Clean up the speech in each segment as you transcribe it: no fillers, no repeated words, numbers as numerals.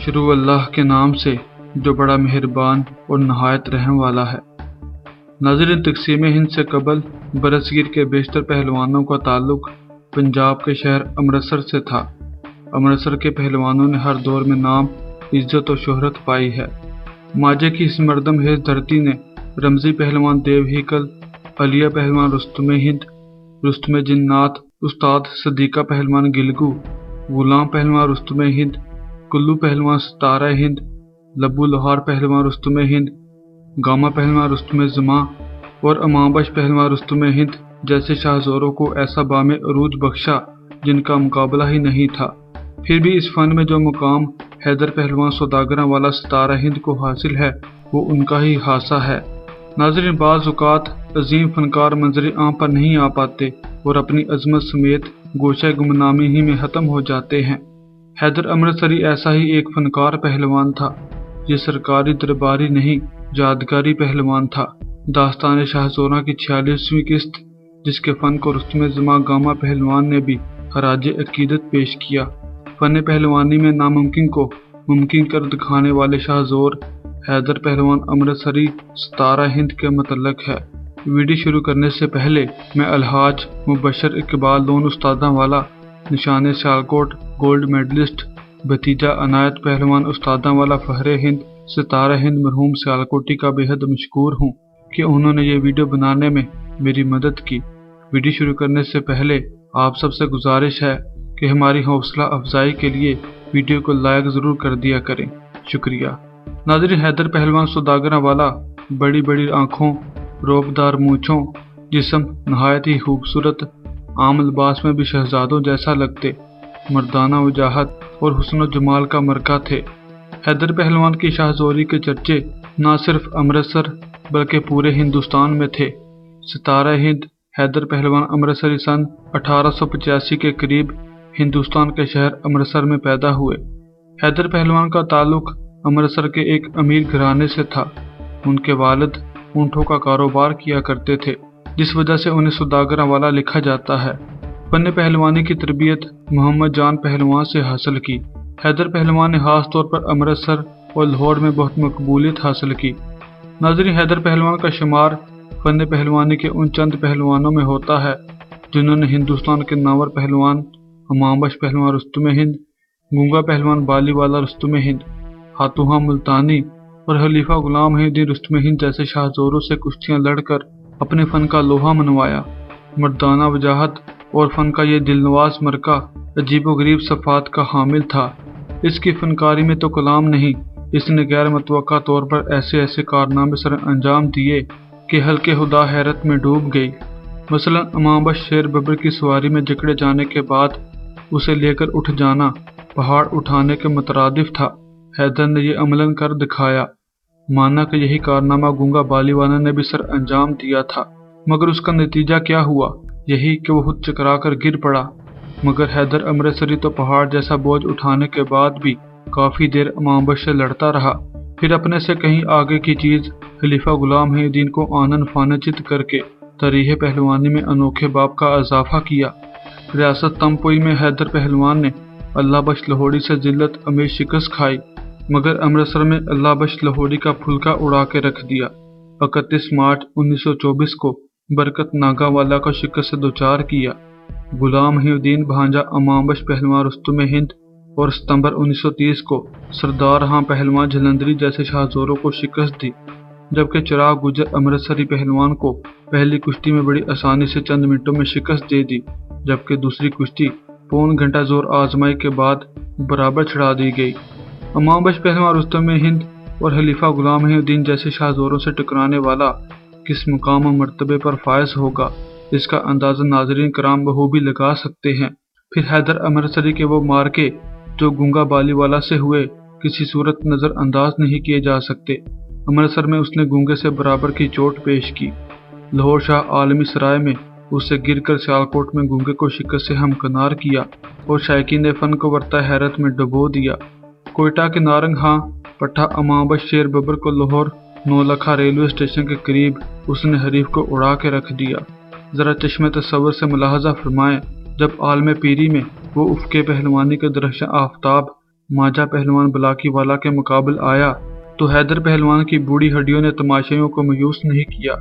شروع اللہ کے نام سے جو بڑا مہربان اور نہایت رحم والا ہے۔ ناظرین، تقسیم ہند سے قبل برصغیر کے بیشتر پہلوانوں کا تعلق پنجاب کے شہر امرتسر سے تھا۔ امرتسر کے پہلوانوں نے ہر دور میں نام، عزت و شہرت پائی ہے۔ ماجے کی اس مردم خیز دھرتی نے رمزی پہلوان دیو ہیکل، علیہ پہلوان رستم ہند، رستم جنات، استاد صدیقہ پہلوان گلگو، غلام پہلوان رستم ہند، کلو پہلوان ستارہ ہند، لبو لوہار پہلوان رستم ہند، گاما پہلوان رستم زماں اور امامبخش پہلوان رستم ہند جیسے شاہ زوروں کو ایسا بام عروج بخشا جن کا مقابلہ ہی نہیں تھا۔ پھر بھی اس فن میں جو مقام حیدر پہلوان سوداگراں والا ستارہ ہند کو حاصل ہے وہ ان کا ہی خاصہ ہے۔ ناظرین، بعض اوقات عظیم فنکار منظر عام پر نہیں آ پاتے اور اپنی عظمت سمیت گوشہ گمنامی ہی میں ختم ہو جاتے ہیں۔ حیدر امرتسری ایسا ہی ایک فنکار پہلوان تھا۔ یہ سرکاری درباری نہیں، یادگاری پہلوان تھا۔ داستان شاہ زوراں کی 46ویں قسط، جس کے فن کو رستم زماں گاما پہلوان نے بھی خراج عقیدت پیش کیا۔ فن پہلوانی میں ناممکن کو ممکن کر دکھانے والے شاہ زور حیدر پہلوان امرتسری ستارہ ہند کے متعلق ہے۔ ویڈیو شروع کرنے سے پہلے میں الحاج مبشر اقبال لون استاداں والا، نشان سیالکوٹ گولڈ میڈلسٹ، بھتیجا عنایت پہلوان استاداں والا فخر ہند ستارہ ہند مرحوم سیالکوٹی کا بے حد مشکور ہوں کہ انہوں نے یہ ویڈیو بنانے میں میری مدد کی۔ ویڈیو شروع کرنے سے پہلے آپ سب سے گزارش ہے کہ ہماری حوصلہ افزائی کے لیے ویڈیو کو لائک ضرور کر دیا کریں، شکریہ۔ ناظرین، حیدر پہلوان سوداگراں والا بڑی بڑی آنکھوں، روبدار مونچھوں، جسم نہایت ہی خوبصورت، عام لباس میں بھی شہزادوں جیسا لگتے، مردانہ وجاہت اور حسن و جمال کا مرکہ تھے۔ حیدر پہلوان کی شاہ زوری کے چرچے نہ صرف امرتسر بلکہ پورے ہندوستان میں تھے۔ ستارہ ہند حیدر پہلوان امرتسری سن 1885 کے قریب ہندوستان کے شہر امرتسر میں پیدا ہوئے۔ حیدر پہلوان کا تعلق امرتسر کے ایک امیر گھرانے سے تھا۔ ان کے والد اونٹوں کا کاروبار کیا کرتے تھے، جس وجہ سے انہیں سوداگراں والا لکھا جاتا ہے۔ فن پہلوانی کی تربیت محمد جان پہلوان سے حاصل کی۔ حیدر پہلوان نے خاص طور پر امرتسر اور لاہور میں بہت مقبولیت حاصل کی۔ ناظرین، حیدر پہلوان کا شمار فن پہلوانی کے ان چند پہلوانوں میں ہوتا ہے جنہوں نے ہندوستان کے نامور پہلوان امامبخش پہلوان رستم ہند، گونگا پہلوان بالی والا رستم ہند، ہاتھوہا ملتانی اور خلیفہ غلام محی الدین رستم ہند جیسے شاہ زوروں سے کشتیاں لڑ کر اپنے فن کا لوہا منوایا۔ مردانہ وجاہت اور فن کا یہ دلنواز مرکہ عجیب و غریب صفات کا حامل تھا۔ اس کی فنکاری میں تو کلام نہیں، اس نے غیر متوقع طور پر ایسے کارنامے سر انجام دیے کہ حلقے خدا حیرت میں ڈوب گئی۔ مثلا امامبخش شیر ببر کی سواری میں جکڑے جانے کے بعد اسے لے کر اٹھ جانا پہاڑ اٹھانے کے مترادف تھا۔ حیدر نے یہ عملاً کر دکھایا۔ مانا کہ یہی کارنامہ گونگا بالی والا نے بھی سر انجام دیا تھا، مگر اس کا نتیجہ کیا ہوا؟ یہی کہ وہ خود چکرا کر گر پڑا۔ مگر حیدر امرتسری تو پہاڑ جیسا بوجھ اٹھانے کے بعد بھی کافی دیر امامبخش سے لڑتا رہا، پھر اپنے سے کہیں آگے کی چیز خلیفہ غلام محی الدین کو آنن فانن چت کر کے تاریخ پہلوانی میں انوکھے باب کا اضافہ کیا۔ ریاست تمپوئی میں حیدر پہلوان نے اللہ بخش لاہوری سے ذلت آمیز شکست کھائی، مگر امرتسر میں اللہ بخش لاہوری کا پھلکا اڑا کے رکھ دیا۔ 31 مارچ 1924 کو برکت ناگا والا کو شکست سے دوچار کیا۔ غلام محی الدین بھانجا امامبخش پہلوان رستم ہند اور ستمبر 1930 کو سردار خان پہلوان جلندری جیسے شاہ زوروں کو شکست دی، جبکہ چراغ گجر امرتسری پہلوان کو پہلی کشتی میں بڑی آسانی سے چند منٹوں میں شکست دے دی، جبکہ دوسری کشتی پون گھنٹہ زور آزمائی کے بعد برابر چھڑا دی گئی۔ امامبخش پہلوان رستم ہند اور خلیفہ غلام محی الدین جیسے شاہ زوروں سے ٹکرانے والا کس مقام و مرتبے پر فائز ہوگا، اس کا اندازہ ناظرین کرام بخوبی لگا سکتے ہیں۔ پھر حیدر امرتسری کے وہ مارکے جو گونگا بالی والا سے ہوئے کسی صورت نظر انداز نہیں کیے جا سکتے۔ امرتسر میں اس نے گونگے سے برابر کی چوٹ پیش کی۔ لاہور شاہ عالمی سرائے میں اس سے گر کر سیالکوٹ میں گونگے کو شکست سے ہمکنار کیا اور شائقین فن کو ورطہ حیرت میں ڈبو دیا۔ کوئٹہ کے نارنگ خاں پٹھا امامبخش شیر ببر کو لاہور نولکھا ریلوے اسٹیشن کے قریب اس نے حریف کو اڑا کے رکھ دیا۔ ذرا چشم تصور سے ملاحظہ فرمائیں، جب عالم پیری میں وہ افق پہلوانی کے درخشاں آفتاب ماجا پہلوان بلاکی والا کے مقابل آیا تو حیدر پہلوان کی بوڑھی ہڈیوں نے تماشائیوں کو مایوس نہیں کیا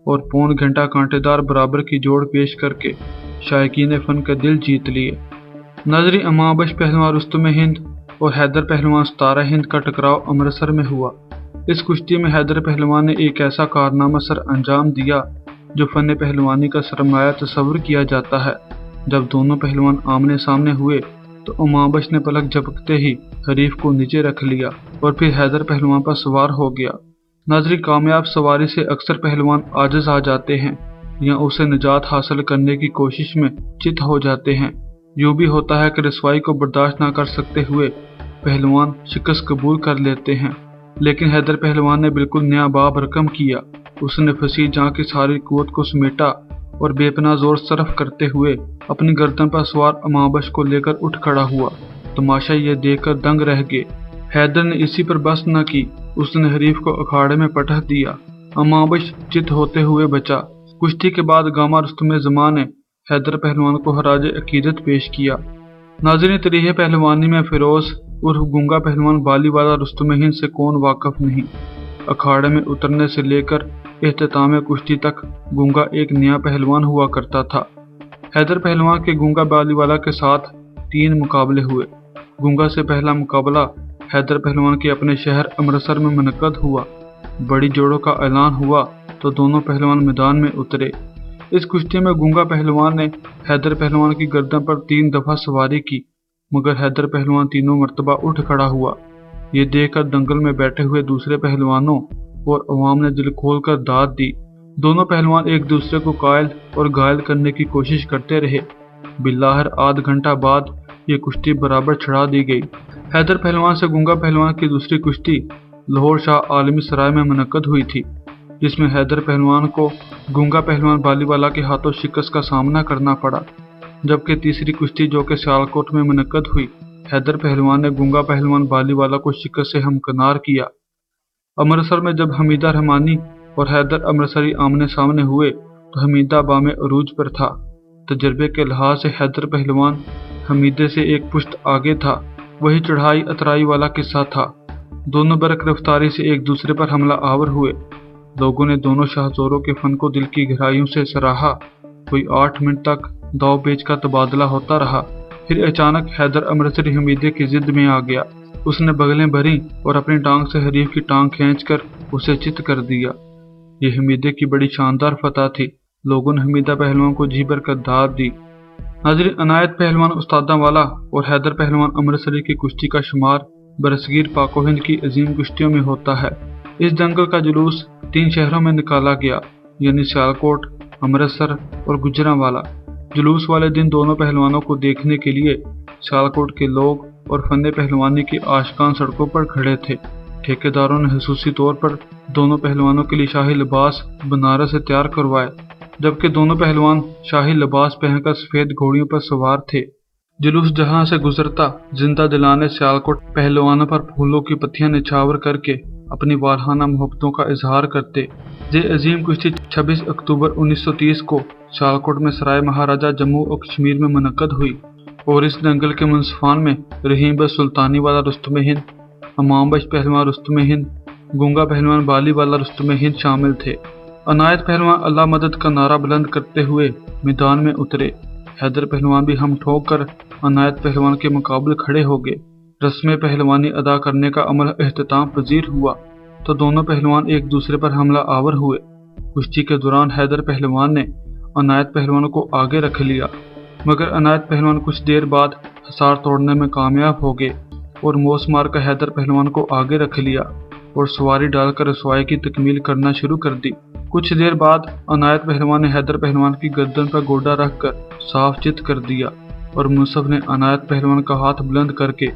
اور پون گھنٹہ کانٹے دار برابر کی جوڑ پیش کر کے شائقین فن کا دل جیت لیے۔ نظری امابش پہلوان رستم ہند اور حیدر پہلوان ستارہ ہند کا ٹکراؤ امرتسر میں ہوا۔ اس کشتی میں حیدر پہلوان نے ایک ایسا کارنامہ سر انجام دیا جو فن پہلوانی کا سرمایہ تصور کیا جاتا ہے۔ جب دونوں پہلوان آمنے سامنے ہوئے تو امابش نے پلک جھپکتے ہی حریف کو نیچے رکھ لیا اور پھر حیدر پہلوان پر سوار ہو گیا۔ نظری کامیاب سواری سے اکثر پہلوان عاجز آ جاتے ہیں یا اسے نجات حاصل کرنے کی کوشش میں چت ہو جاتے ہیں۔ یوں بھی ہوتا ہے کہ رسوائی کو برداشت نہ کر سکتے ہوئے پہلوان شکست قبول کر لیتے ہیں، لیکن حیدر پہلوان نے بالکل نیا باب رقم کیا۔ اس نے پھنسی جان کی ساری قوت کو سمیٹا اور بے پناہ زور صرف کرتے ہوئے اپنی گردن پر سوار امابش کو لے کر اٹھ کھڑا ہوا۔ تماشا یہ دیکھ کر دنگ رہ گئے۔ حیدر نے اسی پر بس نہ کی، اس نے حریف کو اکھاڑے میں پٹخ دیا۔ امابش چت ہوتے ہوئے بچا۔ کشتی کے بعد گاما رستم زمان نے حیدر پہلوان کو خراج عقیدت پیش کیا۔ ناظرین، تریہ پہلوانی میں فیروز عرف گونگا پہلوان بالی والا رستم ہند سے کون واقف نہیں؟ اکھاڑے میں اترنے سے لے کر اختتام کشتی تک گونگا ایک نیا پہلوان ہوا کرتا تھا۔ حیدر پہلوان کے گونگا بالی والا کے ساتھ 3 مقابلے ہوئے۔ گونگا سے پہلا مقابلہ حیدر پہلوان کے اپنے شہر امرتسر میں منعقد ہوا۔ بڑی جوڑوں کا اعلان ہوا تو دونوں پہلوان میدان میں اترے۔ اس کشتی میں گونگا پہلوان نے حیدر پہلوان کی گردن پر 3 دفعہ سواری کی، مگر حیدر پہلوان تینوں مرتبہ اٹھ کھڑا ہوا۔ یہ دیکھ کر دنگل میں بیٹھے ہوئے دوسرے پہلوانوں اور عوام نے دل کھول کر داد دی۔ دونوں پہلوان ایک دوسرے کو قائل اور گھائل کرنے کی کوشش کرتے رہے۔ بالآخر آدھ گھنٹہ بعد یہ کشتی برابر چھڑا دی گئی۔ حیدر پہلوان سے گونگا پہلوان کی دوسری کشتی لاہور شاہ عالمی سرائے میں منعقد ہوئی تھی، جس میں حیدر پہلوان کو گونگا پہلوان بالی والا کے ہاتھوں شکست کا سامنا کرنا پڑا، جبکہ تیسری کشتی جو کہ سیالکوٹ میں منعقد ہوئی، حیدر پہلوان نے گونگا پہلوان بالی والا کو شکست سے ہمکنار کیا۔ امرتسر میں جب حمیدہ رحمانی اور حیدر امرتسری آمنے سامنے ہوئے تو حمیدہ بام عروج پر تھا۔ تجربے کے لحاظ سے حیدر پہلوان حمیدے سے ایک پشت آگے تھا۔ وہی چڑھائی اترائی والا قصہ تھا۔ دونوں برق رفتاری سے ایک دوسرے پر حملہ آور ہوئے۔ لوگوں نے دونوں شاہزوروں کے فن کو دل کی گہرائیوں سے سراہا۔ کوئی 8 منٹ تک داؤ پیچ کا تبادلہ ہوتا رہا۔ پھر اچانک حیدر امرتسری حمیدے کی ضد میں آ گیا۔ اس نے بغلیں بھریں اور اپنی ٹانگ سے حریف کی ٹانگ کھینچ کر اسے چت کر دیا۔ یہ حمیدے کی بڑی شاندار فتح تھی۔ لوگوں نے حمیدہ پہلوان کو جی بھر کر داد دی۔ ناظرین، عنایت پہلوان استاداں والا اور حیدر پہلوان امرتسری کی کشتی کا شمار برصغیر پاک و ہند کی عظیم کشتیوں میں ہوتا ہے۔ اس دنگل کا جلوس 3 شہروں میں نکالا گیا، یعنی سیالکوٹ، امرتسر اور گجرانوالہ۔ جلوس والے دن دونوں پہلوانوں کو دیکھنے کے لیے سیالکوٹ کے لوگ اور فن پہلوانی کے عاشقان سڑکوں پر کھڑے تھے۔ ٹھیکیداروں نے خصوصی طور پر دونوں پہلوانوں کے لیے شاہی لباس بنارس سے تیار کروائے، جبکہ دونوں پہلوان شاہی لباس پہن کر سفید گھوڑیوں پر سوار تھے۔ جلوس جہاں سے گزرتا، زندہ دلان نے سیالکوٹ پہلوانوں پر پھولوں کی پتیاں نچھاور کر کے اپنی والہانہ محبتوں کا اظہار کرتے۔ یہ عظیم کشتی 26 اکتوبر 1930 کو سیالکوٹ میں سرائے مہاراجہ جموں و کشمیر میں منعقد ہوئی، اور اس دنگل کے منصفان میں رحیم بخش سلطانی والا رستم ہند، امابش پہلوان رستم ہند، گونگا پہلوان بالی والا رستم ہند شامل تھے۔ عنایت پہلوان اللہ مدد کا نعرہ بلند کرتے ہوئے میدان میں اترے۔ حیدر پہلوان بھی ہم ٹھوک کر عنایت پہلوان کے مقابل کھڑے ہو گئے۔ رسم پہلوانی ادا کرنے کا عمل اختتام پذیر ہوا تو دونوں پہلوان ایک دوسرے پر حملہ آور ہوئے۔ کشتی کے دوران حیدر پہلوان نے عنایت پہلوان کو آگے رکھ لیا، مگر عنایت پہلوان کچھ دیر بعد حصار توڑنے میں کامیاب ہو گئے اور موس مار کر حیدر پہلوان کو آگے رکھ لیا اور سواری ڈال کر رسوائی کی تکمیل کرنا شروع کر دی۔ کچھ دیر بعد عنایت پہلوان نے حیدر پہلوان کی گردن پر گوڈا رکھ کر صاف چت کر دیا اور منصف نے عنایت پہلوان کا ہاتھ بلند کر کے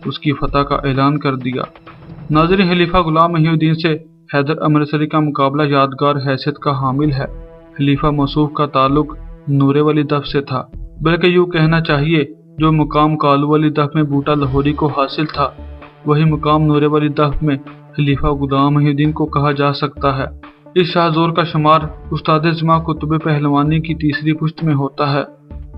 اس کی فتح کا اعلان کر دیا۔ ناظرین، خلیفہ غلام محی الدین سے حیدر امرتسری کا مقابلہ یادگار حیثیت کا حامل ہے۔ خلیفہ موصوف کا تعلق نورے والی دف سے تھا، بلکہ یوں کہنا چاہیے جو مقام کالو والی دف میں بوٹا لاہوری کو حاصل تھا، وہی مقام نورے والی دف میں خلیفہ غلام محی الدین کو کہا جا سکتا ہے۔ اس شاہزور کا شمار استاد زما کتب پہلوانی کی تیسری پشت میں ہوتا ہے۔